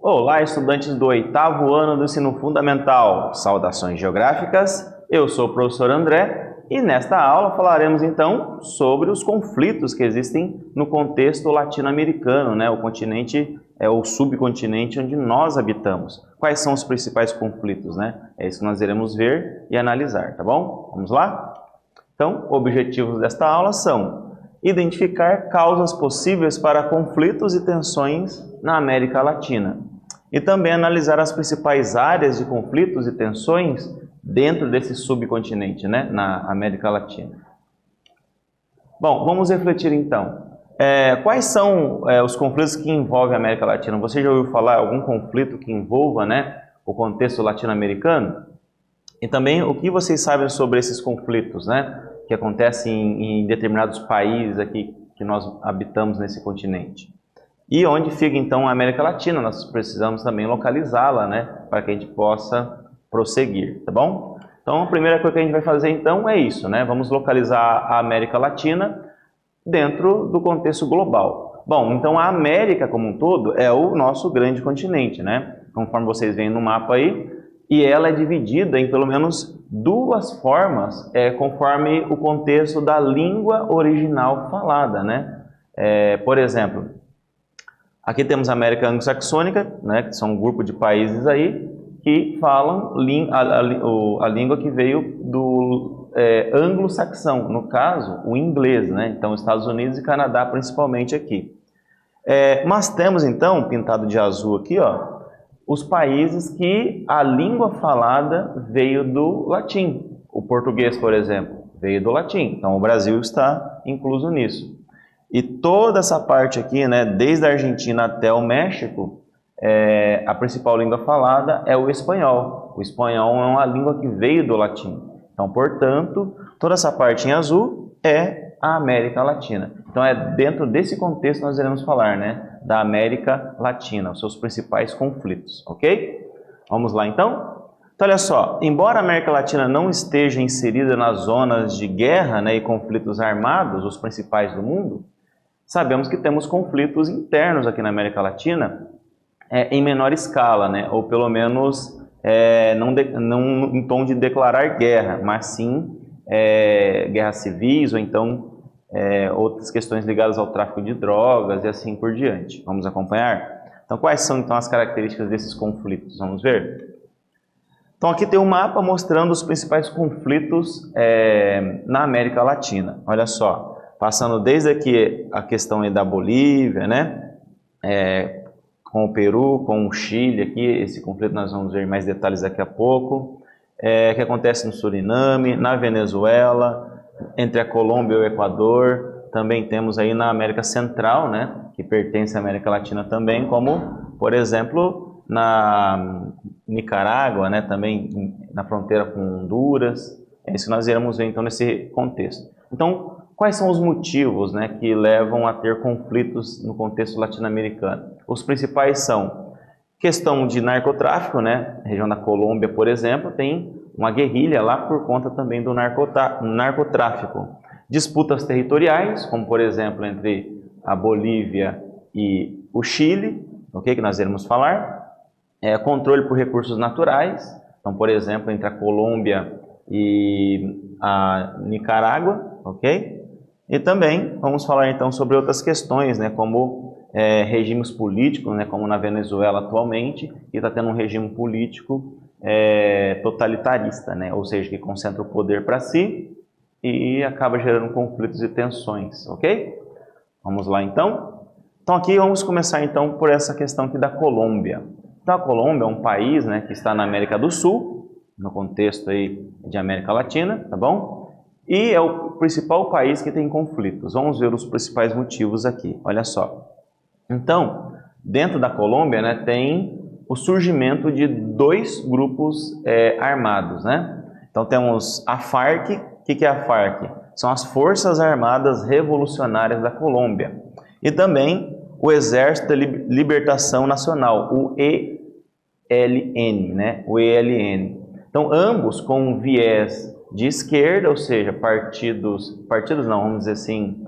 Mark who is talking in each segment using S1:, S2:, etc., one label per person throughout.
S1: Olá, estudantes do 8º ano do ensino fundamental. Saudações geográficas. Eu sou o professor André e nesta aula falaremos então sobre os conflitos que existem no contexto latino-americano, né? O continente é o subcontinente onde nós habitamos. Quais são os principais conflitos, né? É isso que nós iremos ver e analisar, tá bom? Vamos lá? Então, objetivos desta aula são identificar causas possíveis para conflitos e tensões na América Latina e também analisar as principais áreas de conflitos e tensões dentro desse subcontinente, né, na América Latina. Bom, vamos refletir então. Quais são os conflitos que envolvem a América Latina? Você já ouviu falar algum conflito que envolva, né, o contexto latino-americano? E também o que vocês sabem sobre esses conflitos, né, que acontecem em determinados países aqui que nós habitamos nesse continente? E onde fica então a América Latina? Nós precisamos também localizá-la, né, para que a gente possa prosseguir, tá bom? Então a primeira coisa que a gente vai fazer então é isso, né? Vamos localizar a América Latina dentro do contexto global. Bom, então a América como um todo é o nosso grande continente, né? Conforme vocês veem no mapa aí, e ela é dividida em pelo menos duas formas, conforme o contexto da língua original falada, né? Por exemplo, aqui temos a América Anglo-Saxônica, né, que são um grupo de países aí que falam a língua que veio do anglo-saxão, no caso, o inglês, né? Então, Estados Unidos e Canadá principalmente aqui. Mas temos então, pintado de azul aqui, ó, os países que a língua falada veio do latim. O português, por exemplo, veio do latim. Então, o Brasil está incluso nisso. E toda essa parte aqui, né, desde a Argentina até o México, a principal língua falada é o espanhol. O espanhol é uma língua que veio do latim. Então, portanto, toda essa parte em azul é a América Latina. Então, dentro desse contexto que nós iremos falar, né, da América Latina, os seus principais conflitos, ok? Vamos lá, então? Então, olha só, embora a América Latina não esteja inserida nas zonas de guerra, né, e conflitos armados, os principais do mundo, sabemos que temos conflitos internos aqui na América Latina em menor escala, né? Ou pelo menos não em tom de declarar guerra, mas sim guerras civis ou então outras questões ligadas ao tráfico de drogas e assim por diante. Vamos acompanhar? Então, quais são então as características desses conflitos? Vamos ver? Então, aqui tem um mapa mostrando os principais conflitos na América Latina. Olha só. Passando desde aqui a questão aí da Bolívia, né? Com o Peru, com o Chile aqui, esse conflito nós vamos ver mais detalhes daqui a pouco. Que acontece no Suriname, na Venezuela, entre a Colômbia e o Equador. Também temos aí na América Central, né? Que pertence à América Latina também, como, por exemplo, na Nicarágua, né? Também na fronteira com Honduras. É isso que nós iremos ver então nesse contexto. Então, quais são os motivos, né, que levam a ter conflitos no contexto latino-americano? Os principais são questão de narcotráfico, né? A região da Colômbia, por exemplo, tem uma guerrilha lá por conta também do narcotráfico. Disputas territoriais, como por exemplo entre a Bolívia e o Chile, okay, que nós iremos falar. Controle por recursos naturais, então por exemplo entre a Colômbia e a Nicarágua, ok? E também vamos falar então sobre outras questões, né, como regimes políticos, né, como na Venezuela atualmente, que está tendo um regime político totalitarista, né, ou seja, que concentra o poder para si e acaba gerando conflitos e tensões, ok? Vamos lá então? Então aqui vamos começar então por essa questão aqui da Colômbia. Então a Colômbia é um país, né, que está na América do Sul, no contexto aí de América Latina, tá bom? E é o principal país que tem conflitos. Vamos ver os principais motivos aqui. Olha só. Então, dentro da Colômbia, né, tem o surgimento de dois grupos armados, né? Então temos a FARC. O que é a FARC? São as Forças Armadas Revolucionárias da Colômbia. E também o Exército de Libertação Nacional, o ELN, né? O ELN. Então, ambos com um viés de esquerda, ou seja, partidos não, vamos dizer assim,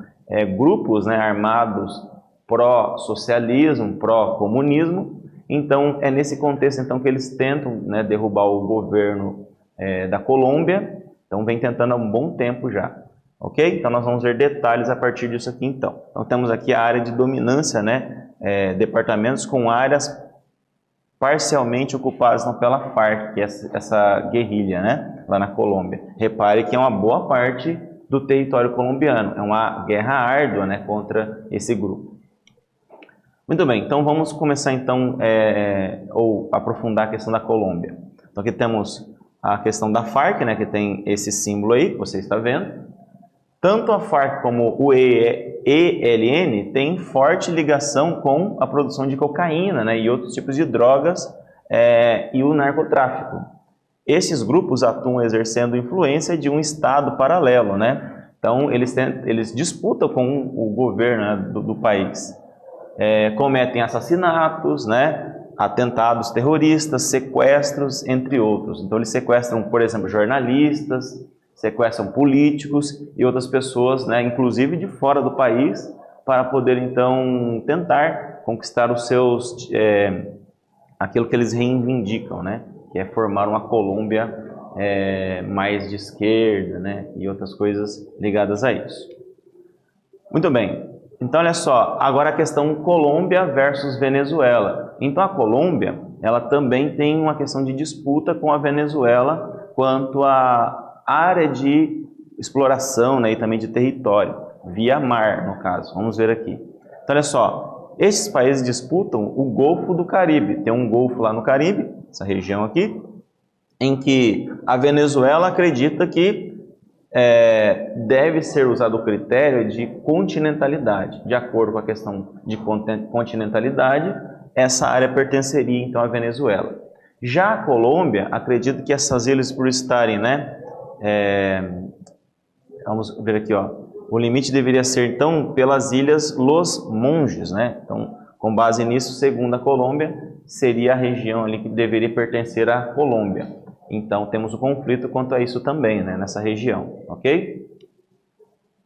S1: grupos, né, armados pró-socialismo, pró-comunismo, Então, é nesse contexto então, que eles tentam, né, derrubar o governo da Colômbia. Então, vem tentando há um bom tempo já. Ok? Então, nós vamos ver detalhes a partir disso aqui, então. Então, temos aqui a área de dominância, né? Departamentos com áreas parcialmente ocupadas não, pela FARC, que é essa guerrilha, né? Lá na Colômbia. Repare que é uma boa parte do território colombiano. É uma guerra árdua, né, contra esse grupo. Muito bem, então vamos começar então, ou aprofundar a questão da Colômbia. Então aqui temos a questão da FARC, né, que tem esse símbolo aí, que você está vendo. Tanto a FARC como o ELN têm forte ligação com a produção de cocaína, né, e outros tipos de drogas e o narcotráfico. Esses grupos atuam exercendo influência de um estado paralelo, né? Então eles disputam com o governo, né, do país. Cometem assassinatos, né, atentados terroristas, sequestros, entre outros. Então eles sequestram, por exemplo, jornalistas, sequestram políticos e outras pessoas, né, inclusive de fora do país, para poder então tentar conquistar os seus, aquilo que eles reivindicam, né, que é formar uma Colômbia mais de esquerda, né, e outras coisas ligadas a isso. Muito bem. Então, olha só, agora a questão Colômbia versus Venezuela. Então, a Colômbia, ela também tem uma questão de disputa com a Venezuela quanto à área de exploração, né, e também de território, via mar, no caso. Vamos ver aqui. Então, olha só, esses países disputam o Golfo do Caribe. Tem um golfo lá no Caribe, essa região aqui, em que a Venezuela acredita que deve ser usado o critério de continentalidade. De acordo com a questão de continentalidade, essa área pertenceria então à Venezuela. Já a Colômbia acredita que essas ilhas, por estarem, né, vamos ver aqui, ó, o limite deveria ser então pelas ilhas Los Monges, né? Então, com base nisso, segundo a Colômbia, seria a região ali que deveria pertencer à Colômbia. Então, temos um conflito quanto a isso também, né, nessa região, ok?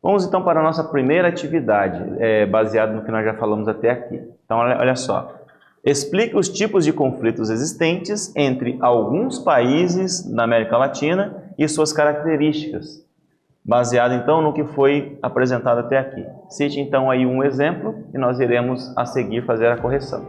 S1: Vamos então para a nossa primeira atividade, baseado no que nós já falamos até aqui. Então, olha só. Explique os tipos de conflitos existentes entre alguns países na América Latina e suas características, baseado então no que foi apresentado até aqui. Cite então aí um exemplo e nós iremos a seguir fazer a correção.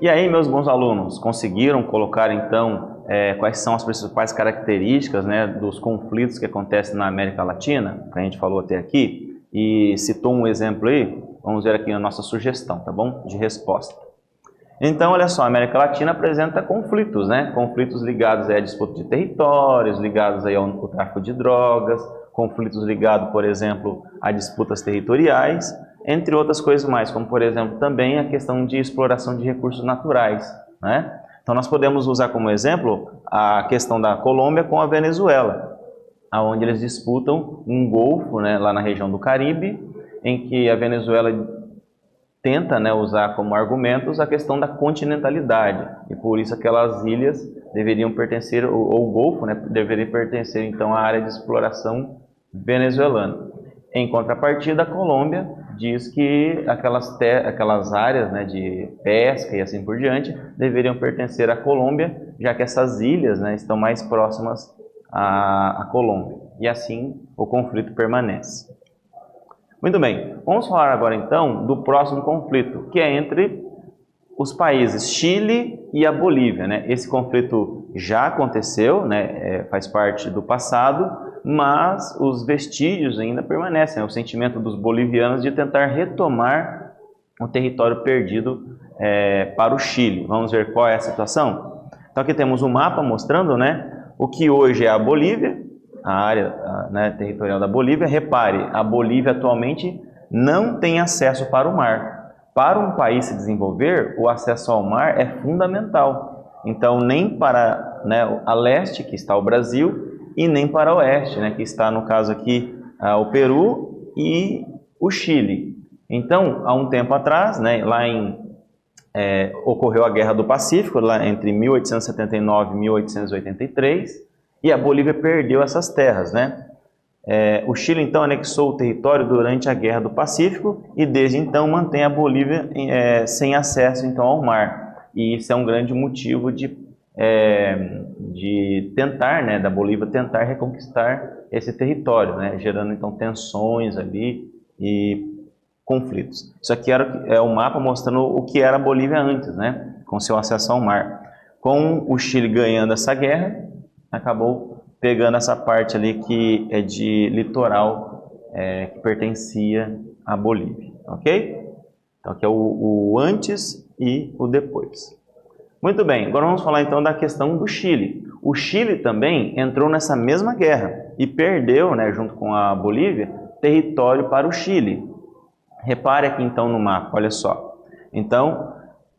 S1: E aí, meus bons alunos, conseguiram colocar então quais são as principais características, né, dos conflitos que acontecem na América Latina, que a gente falou até aqui, e citou um exemplo aí? Vamos ver aqui a nossa sugestão, tá bom? De resposta. Então, olha só, a América Latina apresenta conflitos, né? Conflitos ligados à disputa de territórios, ligados aí ao tráfico de drogas, conflitos ligados, por exemplo, a disputas territoriais, entre outras coisas mais, como, por exemplo, também a questão de exploração de recursos naturais, né? Então, nós podemos usar como exemplo a questão da Colômbia com a Venezuela, onde eles disputam um golfo, né, lá na região do Caribe, em que a Venezuela tenta, né, usar como argumentos a questão da continentalidade, e por isso aquelas ilhas deveriam pertencer, ou o Golfo, né, deveria pertencer então à área de exploração venezuelana. Em contrapartida, a Colômbia diz que aquelas áreas, né, de pesca e assim por diante deveriam pertencer à Colômbia, já que essas ilhas, né, estão mais próximas à Colômbia, e assim o conflito permanece. Muito bem, vamos falar agora então do próximo conflito, que é entre os países Chile e a Bolívia, né? Esse conflito já aconteceu, né? Faz parte do passado, mas os vestígios ainda permanecem, né? O sentimento dos bolivianos de tentar retomar o território perdido para o Chile. Vamos ver qual é a situação? Então aqui temos um mapa mostrando, né, o que hoje é a Bolívia, a área, né, territorial da Bolívia. Repare, a Bolívia atualmente não tem acesso para o mar. Para um país se desenvolver, o acesso ao mar é fundamental. Então, nem para, né, a leste, que está o Brasil, e nem para o oeste, né, que está, no caso aqui, o Peru e o Chile. Então, há um tempo atrás, né, ocorreu a Guerra do Pacífico, lá entre 1879 e 1883, e a Bolívia perdeu essas terras, né? O Chile, então, anexou o território durante a Guerra do Pacífico e, desde então, mantém a Bolívia sem acesso, então, ao mar. E isso é um grande motivo de tentar, né, da Bolívia tentar reconquistar esse território, né? Gerando, então, tensões ali e conflitos. Isso aqui é o mapa mostrando o que era a Bolívia antes, né? Com seu acesso ao mar. Com o Chile ganhando essa guerra, acabou pegando essa parte ali que é de litoral, que pertencia à Bolívia, ok? Então aqui é o antes e o depois. Muito bem, agora vamos falar então da questão do Chile. O Chile também entrou nessa mesma guerra e perdeu, né, junto com a Bolívia, território para o Chile. Repare aqui então no mapa, olha só. Então,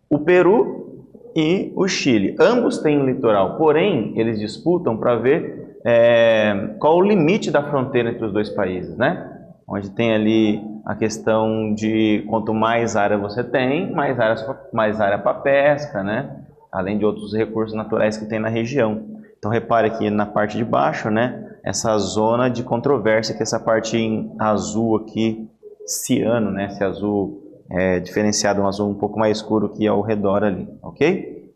S1: o Peru e o Chile, ambos têm litoral, porém eles disputam para ver qual o limite da fronteira entre os dois países, né? Onde tem ali a questão de quanto mais área você tem, mais área para pesca, né? Além de outros recursos naturais que tem na região. Então repare aqui na parte de baixo, né? Essa zona de controvérsia, que é essa parte em azul aqui, ciano, né? Esse azul diferenciado, um azul um pouco mais escuro que é ao redor ali, ok?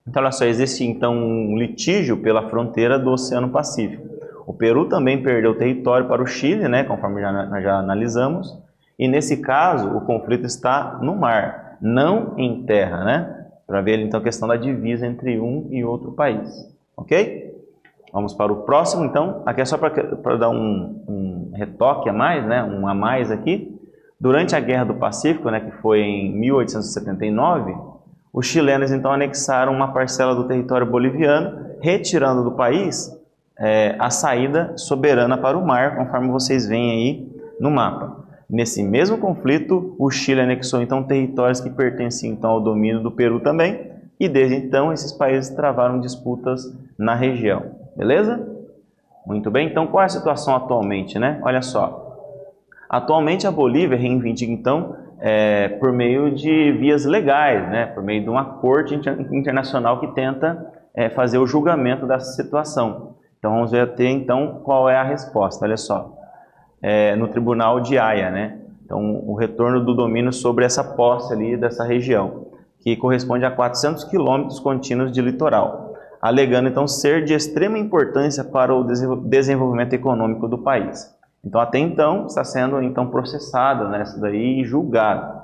S1: Então, olha só, existe então um litígio pela fronteira do Oceano Pacífico. O Peru também perdeu território para o Chile, né, conforme nós já analisamos, e nesse caso o conflito está no mar, não em terra, né? Para ver então a questão da divisa entre um e outro país, ok? Vamos para o próximo, então. Aqui é só para dar um retoque a mais, né, um a mais aqui. Durante a Guerra do Pacífico, né, que foi em 1879, os chilenos então anexaram uma parcela do território boliviano, retirando do país a saída soberana para o mar, conforme vocês veem aí no mapa. Nesse mesmo conflito, o Chile anexou então territórios que pertenciam então ao domínio do Peru também, e desde então esses países travaram disputas na região. Beleza? Muito bem, então qual é a situação atualmente, né? Olha só. Atualmente a Bolívia reivindica então por meio de vias legais, né? Por meio de uma corte internacional que tenta fazer o julgamento dessa situação. Então vamos ver até então qual é a resposta. Olha só, no Tribunal de Haia, né? Então o retorno do domínio sobre essa posse ali dessa região, que corresponde a 400 quilômetros contínuos de litoral, alegando então ser de extrema importância para o desenvolvimento econômico do país. Então, até então, está sendo então processado, né, isso daí, e julgado.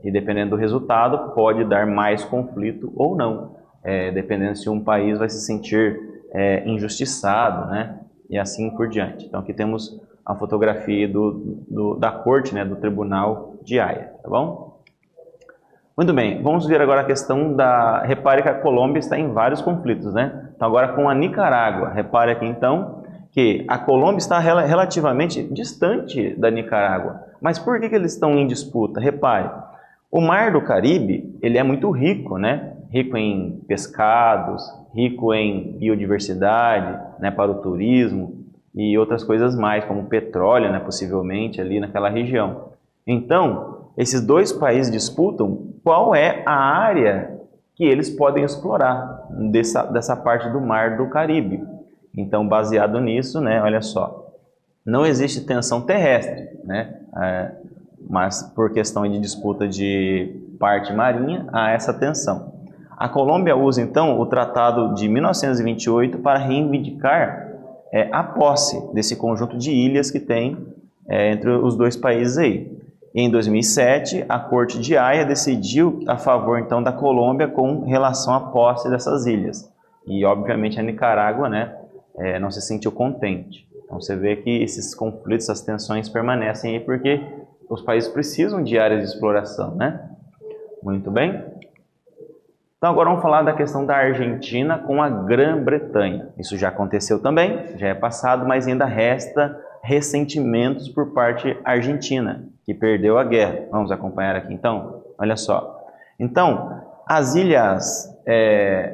S1: E dependendo do resultado, pode dar mais conflito ou não, dependendo se um país vai se sentir injustiçado, né? E assim por diante. Então aqui temos a fotografia da corte, né, do Tribunal de Haia, tá bom? Muito bem, vamos ver agora a questão da... Repare que a Colômbia está em vários conflitos, né? Então agora com a Nicarágua, repare aqui então que a Colômbia está relativamente distante da Nicarágua. Mas por que eles estão em disputa? Repare, o Mar do Caribe, ele é muito rico, né? Rico em pescados, rico em biodiversidade, né, para o turismo e outras coisas mais, como petróleo, né, possivelmente ali naquela região. Então, esses dois países disputam qual é a área que eles podem explorar dessa parte do Mar do Caribe. Então, baseado nisso, né, olha só, não existe tensão terrestre, né, mas por questão de disputa de parte marinha, há essa tensão. A Colômbia usa, então, o Tratado de 1928 para reivindicar a posse desse conjunto de ilhas que tem entre os dois países aí. Em 2007, a Corte de Haia decidiu a favor, então, da Colômbia com relação à posse dessas ilhas. E, obviamente, a Nicarágua, né, não se sentiu contente. Então, você vê que esses conflitos, essas tensões permanecem aí porque os países precisam de áreas de exploração, né? Muito bem. Então, agora vamos falar da questão da Argentina com a Grã-Bretanha. Isso já aconteceu também, já é passado, mas ainda resta ressentimentos por parte argentina, que perdeu a guerra. Vamos acompanhar aqui então? Olha só. Então, as ilhas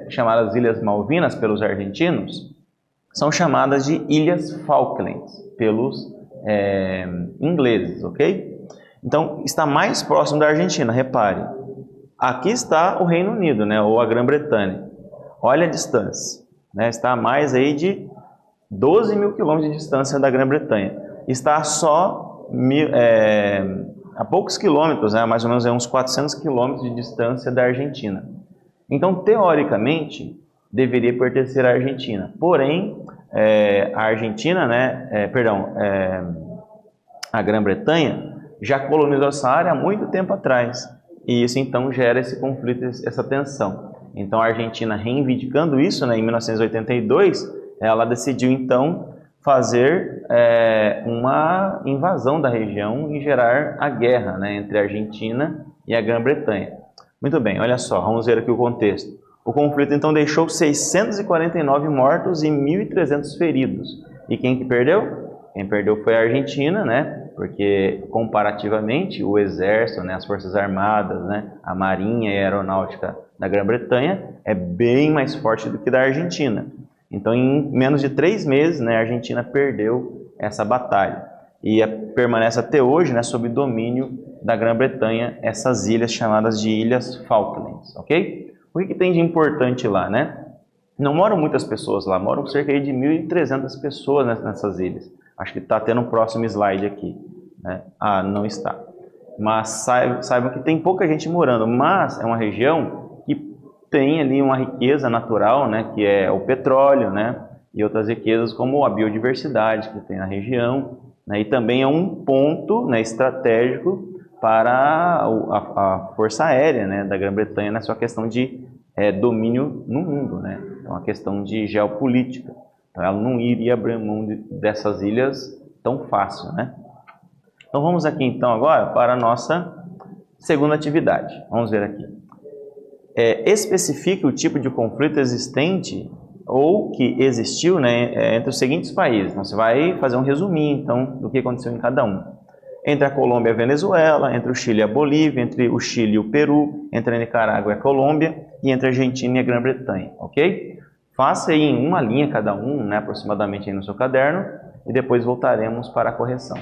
S1: chamadas Ilhas Malvinas pelos argentinos são chamadas de Ilhas Falklands pelos ingleses, ok? Então, está mais próximo da Argentina, repare. Aqui está o Reino Unido, né, ou a Grã-Bretanha. Olha a distância, né, está a mais aí de 12 mil quilômetros de distância da Grã-Bretanha. Está só a poucos quilômetros, né, mais ou menos uns 400 quilômetros de distância da Argentina. Então, teoricamente, deveria pertencer à Argentina. Porém, a Argentina, né, a Grã-Bretanha já colonizou essa área há muito tempo atrás. E isso então gera esse conflito, essa tensão. Então a Argentina, reivindicando isso, né, em 1982, ela decidiu então fazer uma invasão da região e gerar a guerra, né, entre a Argentina e a Grã-Bretanha. Muito bem, olha só, vamos ver aqui o contexto. O conflito então deixou 649 mortos e 1.300 feridos. E quem que perdeu? Quem perdeu foi a Argentina, né? Porque comparativamente o exército, né, as forças armadas, né, a marinha e a aeronáutica da Grã-Bretanha é bem mais forte do que da Argentina. Então, em menos de 3 meses, né, a Argentina perdeu essa batalha e permanece até hoje, né, sob domínio da Grã-Bretanha essas ilhas chamadas de Ilhas Falklands, ok? O que tem de importante lá, né? Não moram muitas pessoas lá, moram cerca de 1.300 pessoas nessas ilhas. Acho que está tendo um próximo slide aqui, né? Ah, não está. Mas saibam que tem pouca gente morando, mas é uma região que tem ali uma riqueza natural, né? Que é o petróleo, né? E outras riquezas como a biodiversidade que tem na região, né? E também é um ponto, né, estratégico para a Força Aérea, né, da Grã-Bretanha na sua questão de domínio no mundo, né? É uma questão de geopolítica. Então, ela não iria abrir mão dessas ilhas tão fácil, né? Então, vamos aqui, então, agora para a nossa segunda atividade. Vamos ver aqui. Especifique o tipo de conflito existente ou que existiu, né, entre os seguintes países. Então, você vai fazer um resuminho, então, do que aconteceu em cada um. Entre a Colômbia e a Venezuela, entre o Chile e a Bolívia, entre o Chile e o Peru, entre a Nicarágua e a Colômbia, e entre a Argentina e a Grã-Bretanha, ok? Faça aí em uma linha cada um, né, aproximadamente aí no seu caderno, e depois voltaremos para a correção.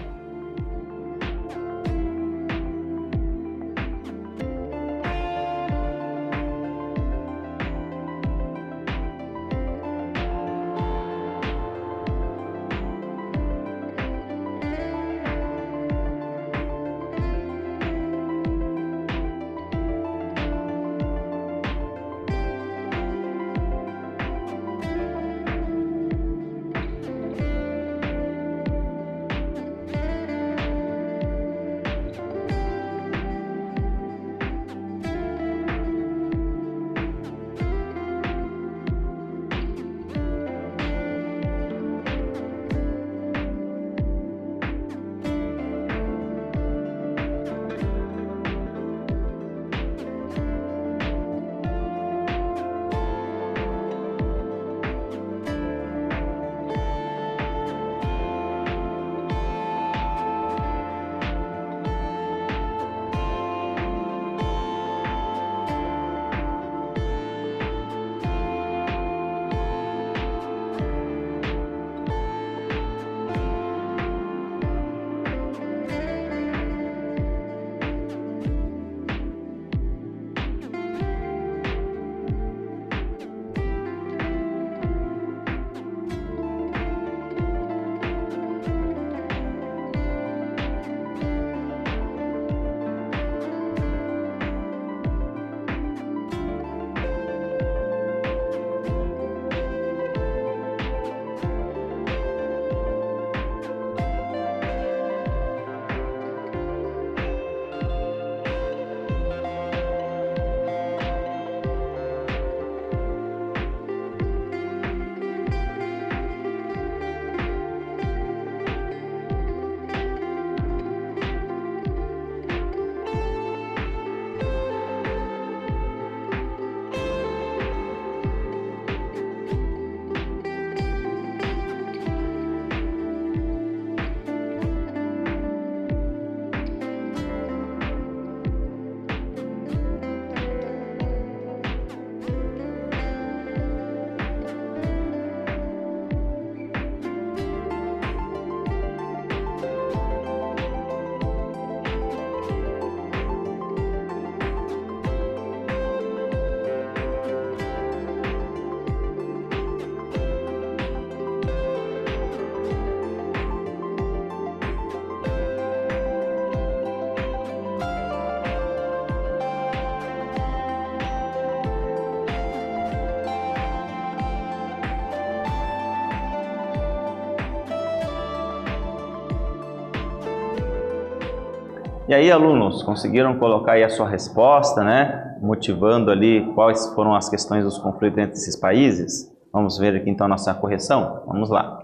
S1: E aí, alunos, conseguiram colocar aí a sua resposta, né? Motivando ali quais foram as questões dos conflitos entre esses países? Vamos ver aqui então a nossa correção? Vamos lá.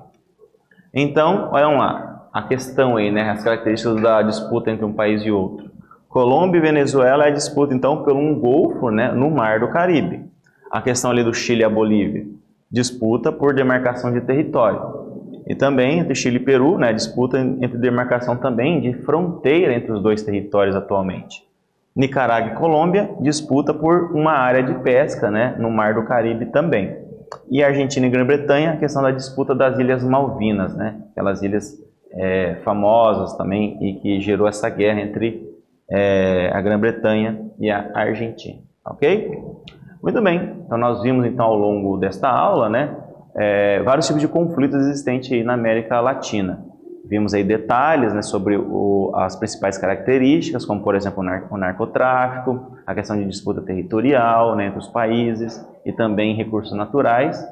S1: Então, olhem lá, a questão aí, né? As características da disputa entre um país e outro. Colômbia e Venezuela é a disputa então por um golfo, né, no Mar do Caribe. A questão ali do Chile e a Bolívia, disputa por demarcação de território. E também entre Chile e Peru, né, disputa entre demarcação também de fronteira entre os dois territórios atualmente. Nicarágua e Colômbia, disputa por uma área de pesca, né, no Mar do Caribe também. E Argentina e Grã-Bretanha, a questão da disputa das Ilhas Malvinas, né, aquelas ilhas famosas também e que gerou essa guerra entre a Grã-Bretanha e a Argentina, ok? Muito bem, então nós vimos então ao longo desta aula, né, vários tipos de conflitos existentes aí na América Latina. Vimos aí detalhes, né, sobre as principais características, como por exemplo o narcotráfico, a questão de disputa territorial, né, entre os países e também recursos naturais,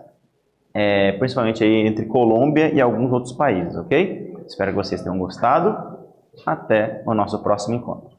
S1: principalmente aí entre Colômbia e alguns outros países, ok? Espero que vocês tenham gostado. Até o nosso próximo encontro.